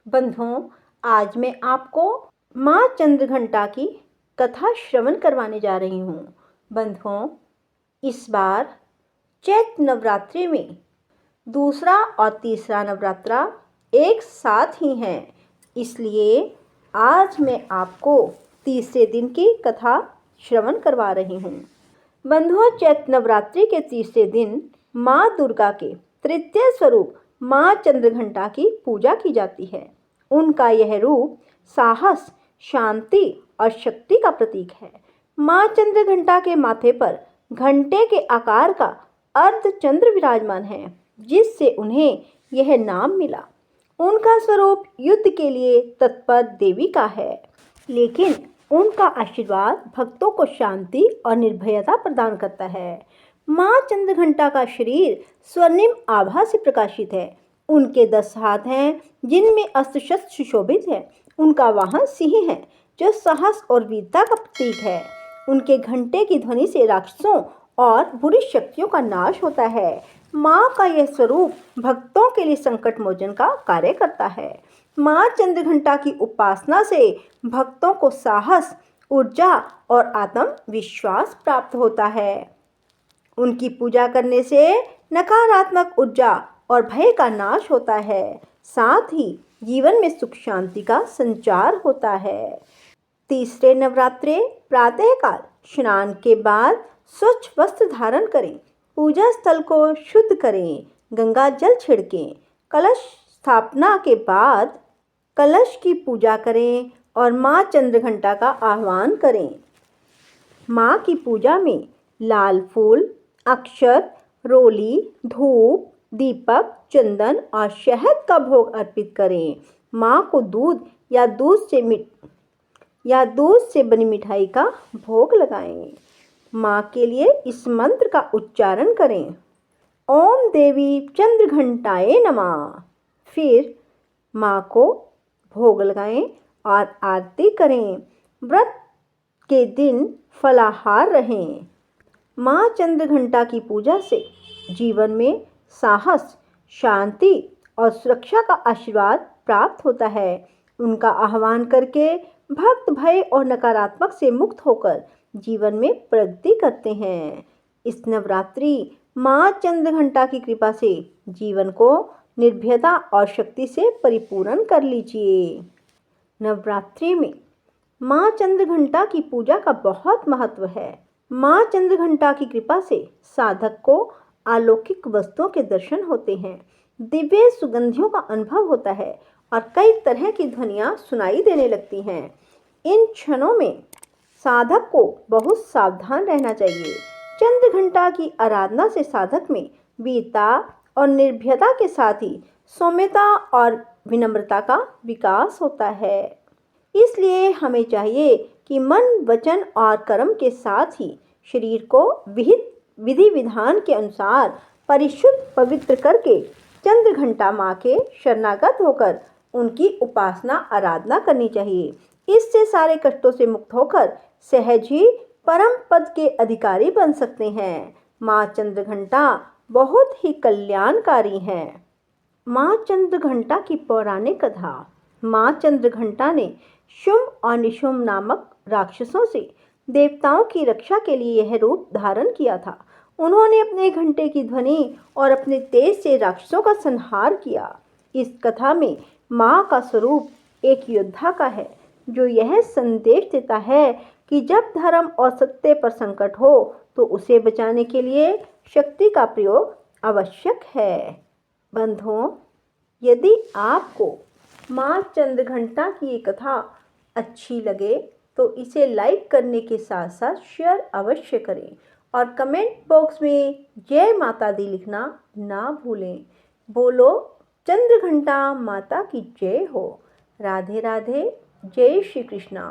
बंधुओं, आज मैं आपको माँ चंद्रघंटा की कथा श्रवण करवाने जा रही हूँ। बंधुओं, इस बार चैत नवरात्रि में दूसरा और तीसरा नवरात्रा एक साथ ही हैं, इसलिए आज मैं आपको तीसरे दिन की कथा श्रवण करवा रही हूँ। बंधुओं, चैत नवरात्रि के तीसरे दिन माँ दुर्गा के तृतीय स्वरूप माँ चंद्रघंटा की पूजा की जाती है। उनका यह रूप साहस, शांति और शक्ति का प्रतीक है। माँ चंद्रघंटा के माथे पर घंटे के आकार का अर्धचंद्र विराजमान है, जिससे उन्हें यह नाम मिला। उनका स्वरूप युद्ध के लिए तत्पर देवी का है, लेकिन उनका आशीर्वाद भक्तों को शांति और निर्भयता प्रदान करता है। माँ चंद्रघंटा का शरीर स्वर्णिम आभा से प्रकाशित है। उनके 10 हाथ हैं, जिनमें अस्त्र शस्त्र सुशोभित है। उनका वाहन सिंह है, जो साहस और वीरता का प्रतीक है। उनके घंटे की ध्वनि से राक्षसों और बुरी शक्तियों का नाश होता है। माँ का यह स्वरूप भक्तों के लिए संकट मोचन का कार्य करता है। माँ चंद्रघंटा की उपासना से भक्तों को साहस, ऊर्जा और आत्मविश्वास प्राप्त होता है। उनकी पूजा करने से नकारात्मक ऊर्जा और भय का नाश होता है। साथ ही जीवन में सुख शांति का संचार होता है। तीसरे नवरात्रे प्रातःकाल स्नान के बाद स्वच्छ वस्त्र धारण करें, पूजा स्थल को शुद्ध करें, गंगा जल छिड़कें, कलश स्थापना के बाद कलश की पूजा करें और माँ चंद्रघंटा का आह्वान करें। माँ की पूजा में लाल फूल, अक्षत, रोली, धूप, दीपक, चंदन और शहद का भोग अर्पित करें। माँ को दूध या दूध से बनी मिठाई का भोग लगाएं। माँ के लिए इस मंत्र का उच्चारण करें, ओम देवी चंद्रघंटाए नमः। फिर माँ को भोग लगाएं और आरती करें। व्रत के दिन फलाहार रहें। माँ चंद्रघंटा की पूजा से जीवन में साहस, शांति और सुरक्षा का आशीर्वाद प्राप्त होता है। उनका आह्वान करके भक्त भय और नकारात्मक से मुक्त होकर जीवन में प्रगति करते हैं। इस नवरात्रि माँ चंद्रघंटा की कृपा से जीवन को निर्भयता और शक्ति से परिपूर्ण कर लीजिए। नवरात्रि में माँ चंद्रघंटा की पूजा का बहुत महत्व है। माँ चंद्रघंटा की कृपा से साधक को अलौकिक वस्तुओं के दर्शन होते हैं, दिव्य सुगंधियों का अनुभव होता है और कई तरह की ध्वनियाँ सुनाई देने लगती हैं। इन क्षणों में साधक को बहुत सावधान रहना चाहिए। चंद्रघंटा की आराधना से साधक में वीरता और निर्भयता के साथ ही सौम्यता और विनम्रता का विकास होता है। इसलिए हमें चाहिए कि मन, वचन और कर्म के साथ ही शरीर को विहित विधि विधान के अनुसार परिशुद्ध पवित्र करके चंद्रघंटा माँ के शरणागत होकर उनकी उपासना आराधना करनी चाहिए। इससे सारे कष्टों से मुक्त होकर सहज ही परम पद के अधिकारी बन सकते हैं। माँ चंद्रघंटा बहुत ही कल्याणकारी है। माँ चंद्रघंटा की पौराणिक कथा। माँ चंद्रघंटा ने शुंभ और निशुंभ नामक राक्षसों से देवताओं की रक्षा के लिए यह रूप धारण किया था। उन्होंने अपने घंटे की ध्वनि और अपने तेज से राक्षसों का संहार किया। इस कथा में माँ का स्वरूप एक योद्धा का है, जो यह संदेश देता है कि जब धर्म और सत्य पर संकट हो तो उसे बचाने के लिए शक्ति का प्रयोग आवश्यक है। बंधुओं, यदि आपको माँ चंद्रघंटा की ये कथा अच्छी लगे तो इसे लाइक करने के साथ साथ शेयर अवश्य करें और कमेंट बॉक्स में जय माता दी लिखना ना भूलें। बोलो चंद्रघंटा माता की जय हो। राधे राधे। जय श्री कृष्णा।